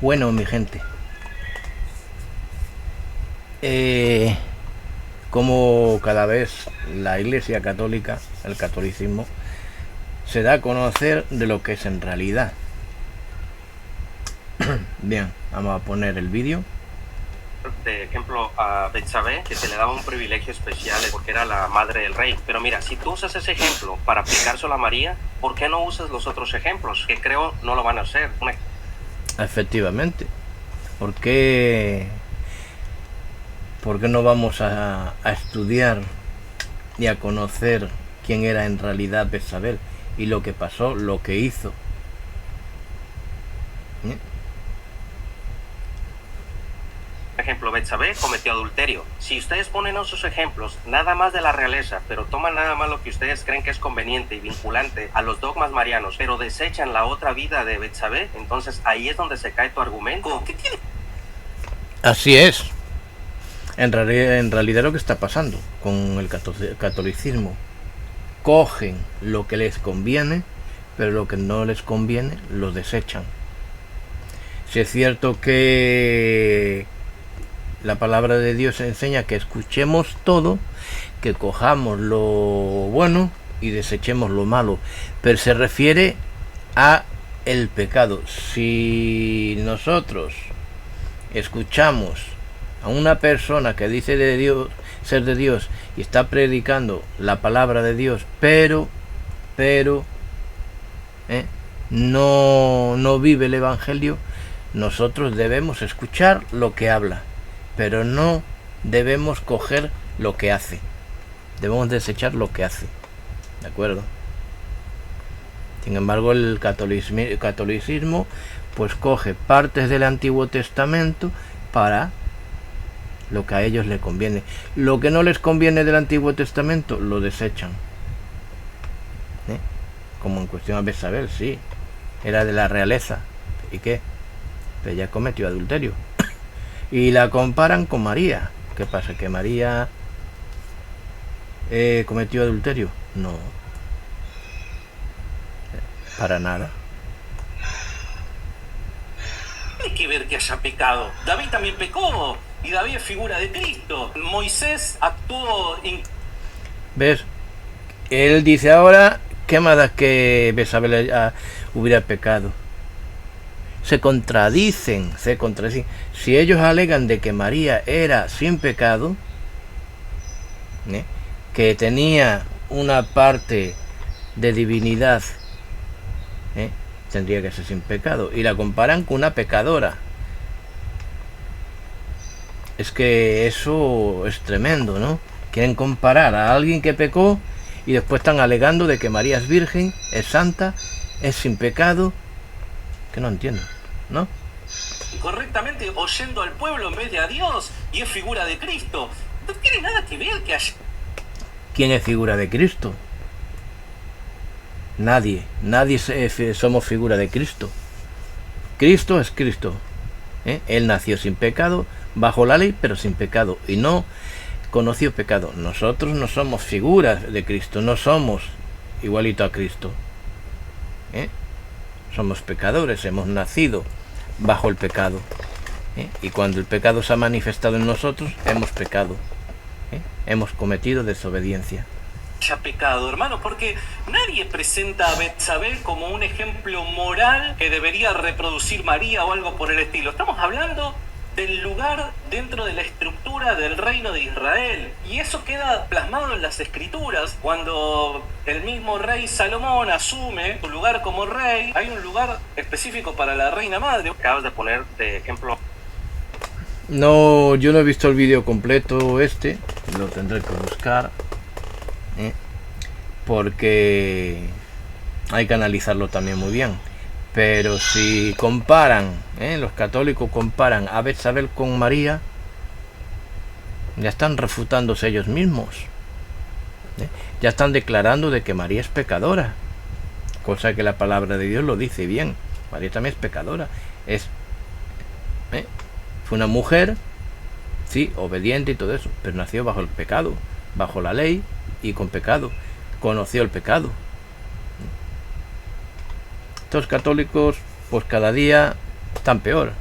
Bueno, mi gente, como cada vez la Iglesia Católica, el catolicismo, se da a conocer de lo que es en realidad. Bien, vamos a poner el vídeo. De ejemplo a Betsabé, que se le daba un privilegio especial porque era la madre del rey. Pero mira, si tú usas ese ejemplo para aplicárselo a María, ¿por qué no usas los otros ejemplos? Que creo no lo van a hacer. Efectivamente. ¿Por qué no vamos a estudiar y a conocer quién era en realidad Betsabé y lo que pasó, lo que hizo? Ejemplo, Betsabé cometió adulterio. Si ustedes ponen esos ejemplos nada más de la realeza, pero toman nada más lo que ustedes creen que es conveniente y vinculante a los dogmas marianos, pero desechan la otra vida de Betsabé, entonces ahí es donde se cae tu argumento. ¿Qué tiene? Así es. En realidad lo que está pasando con el catolicismo, cogen lo que les conviene, pero lo que no les conviene lo desechan. Si es cierto que la palabra de Dios enseña que escuchemos todo, que cojamos lo bueno y desechemos lo malo, pero se refiere a el pecado. Si nosotros escuchamos a una persona que dice de Dios, ser de Dios, y está predicando la palabra de Dios, pero no vive el evangelio, nosotros debemos escuchar lo que habla, pero no debemos coger lo que hace. Debemos desechar lo que hace. ¿De acuerdo? Sin embargo, el catolicismo pues coge partes del Antiguo Testamento para lo que a ellos les conviene. Lo que no les conviene del Antiguo Testamento lo desechan. Como en cuestión a Betsabé, sí, era de la realeza. ¿Y qué? Pues ella cometió adulterio. Y la comparan con María. ¿Qué pasa? ¿Que María cometió adulterio? No, para nada. Tiene que ver que haya pecado. David también pecó. Y David es figura de Cristo. Moisés actuó... ¿Ves? Él dice ahora, ¿qué más da que Betsabé hubiera pecado? Se contradicen. Si ellos alegan de que María era sin pecado, que tenía una parte de divinidad, tendría que ser sin pecado, y la comparan con una pecadora. Es que eso es tremendo, ¿no? Quieren comparar a alguien que pecó y después están alegando de que María es virgen, es santa, es sin pecado. Que no entiendo, ¿no? Correctamente oyendo al pueblo en vez de a Dios, y es figura de Cristo. No tiene nada que ver que haya... ¿Quién es figura de Cristo? Nadie somos figura de Cristo. Cristo es Cristo. Él nació sin pecado, bajo la ley, pero sin pecado, y no conoció pecado. Nosotros no somos figuras de Cristo, no somos igualito a Cristo. Somos pecadores, hemos nacido bajo el pecado. Y cuando el pecado se ha manifestado en nosotros, hemos pecado. Hemos cometido desobediencia. haya pecado, hermano, porque nadie presenta a Betsabé como un ejemplo moral que debería reproducir María o algo por el estilo. Estamos hablando del lugar dentro de la estructura del reino de Israel, y eso queda plasmado en las escrituras. Cuando el mismo rey Salomón asume su lugar como rey, hay un lugar específico para la reina madre. Acabas de poner de ejemplo. No, yo no he visto el vídeo completo lo tendré que buscar, porque hay que analizarlo también muy bien. Pero si comparan, los católicos comparan a Betsabé con María, ya están refutándose ellos mismos. Ya están declarando de que María es pecadora, cosa que la palabra de Dios lo dice bien. María también es pecadora. Fue una mujer, sí, obediente y todo eso, pero nació bajo el pecado, bajo la ley y con pecado. Conoció el pecado. Estos católicos pues cada día están peor.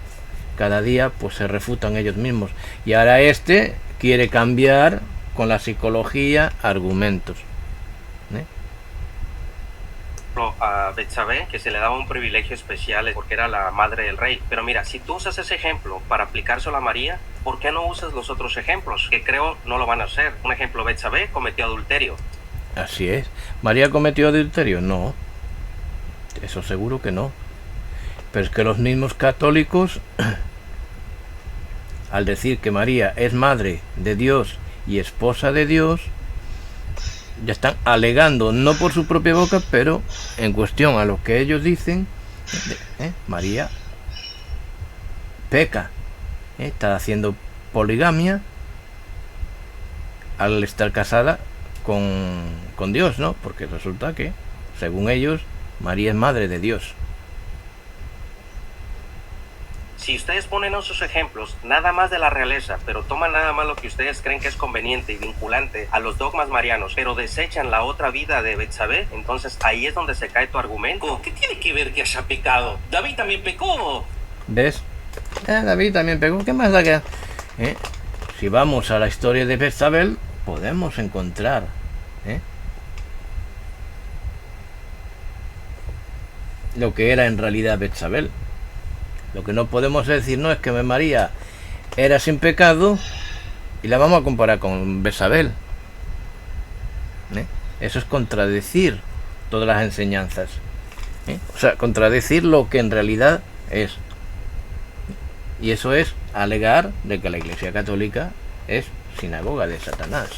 cada día pues se refutan ellos mismos. Y ahora este quiere cambiar con la psicología argumentos. A Betsabé, que se le daba un privilegio especial porque era la madre del rey. Pero mira, si tú usas ese ejemplo para aplicárselo a María, ¿por qué no usas los otros ejemplos? Que creo no lo van a hacer. Un ejemplo, Betsabé cometió adulterio. Así es. ¿María cometió adulterio? No. Eso seguro que no. Pero es que los mismos católicos, al decir que María es madre de Dios y esposa de Dios, ya están alegando, no por su propia boca, pero en cuestión a lo que ellos dicen, María peca, está haciendo poligamia al estar casada con Dios, ¿no? Porque resulta que, según ellos, María es madre de Dios. Si ustedes ponen esos ejemplos, nada más de la realeza, pero toman nada más lo que ustedes creen que es conveniente y vinculante a los dogmas marianos, pero desechan la otra vida de Betsabé, entonces ahí es donde se cae tu argumento. ¿Qué tiene que ver que haya pecado? David también pecó. ¿Ves? David también pecó. ¿Qué más da que...? Si vamos a la historia de Betsabé, podemos encontrar lo que era en realidad Betsabé. Lo que no podemos decir no es que María era sin pecado y la vamos a comparar con Betsabé. Eso es contradecir todas las enseñanzas. O sea, contradecir lo que en realidad es. Y eso es alegar de que la Iglesia Católica es sinagoga de Satanás.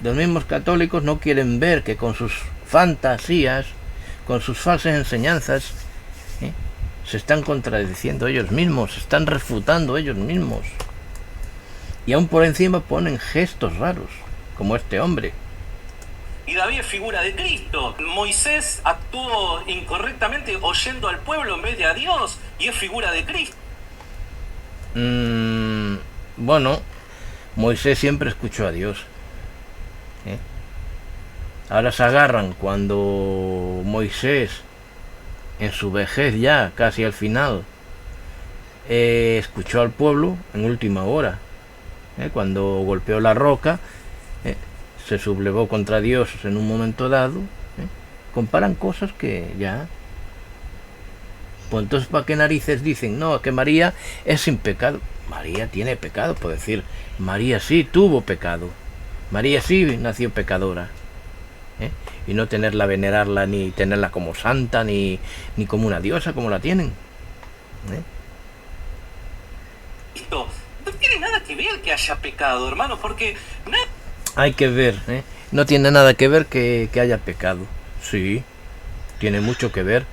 Los mismos católicos no quieren ver que con sus fantasías, con sus falsas enseñanzas, se están contradiciendo ellos mismos, se están refutando ellos mismos. Y aún por encima ponen gestos raros, como este hombre. Y David es figura de Cristo. Moisés actuó incorrectamente oyendo al pueblo en vez de a Dios, y es figura de Cristo. Bueno, Moisés siempre escuchó a Dios. Ahora se agarran cuando Moisés, en su vejez ya, casi al final, escuchó al pueblo en última hora, cuando golpeó la roca, se sublevó contra Dios en un momento dado. Comparan cosas que ya... Pues entonces, ¿para qué narices dicen? No, que María es sin pecado. María tiene pecado, por decir, María sí tuvo pecado, María sí nació pecadora, y no tenerla, venerarla, ni tenerla como santa, ni como una diosa, como la tienen. Esto no tiene nada que ver que haya pecado, hermano, porque... Hay que ver, no tiene nada que ver que haya pecado. Sí, tiene mucho que ver.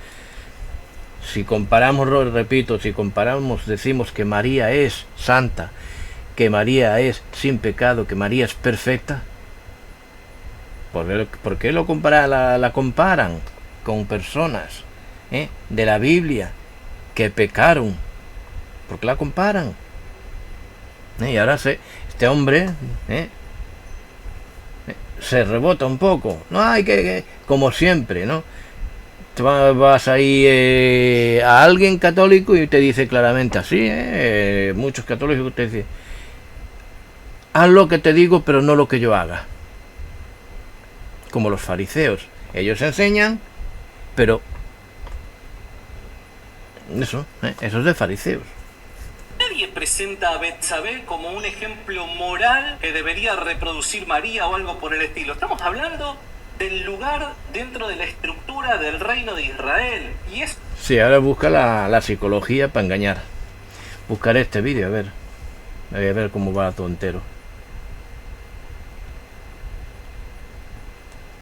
Si comparamos, repito, si comparamos, decimos que María es santa, que María es sin pecado, que María es perfecta. ¿Por qué lo la comparan con personas de la Biblia que pecaron? ¿Por qué la comparan? Y ahora este hombre se rebota un poco. No hay que como siempre, ¿no? Vas ahí a alguien católico y te dice claramente así, muchos católicos te dicen, haz lo que te digo pero no lo que yo haga. Como los fariseos, ellos enseñan, pero eso es de fariseos. Nadie presenta a Betsabé como un ejemplo moral que debería reproducir María o algo por el estilo. Estamos hablando del lugar dentro de la estructura del reino de Israel. Y es... Sí, ahora busca la psicología para engañar. Buscaré este vídeo, a ver cómo va todo entero.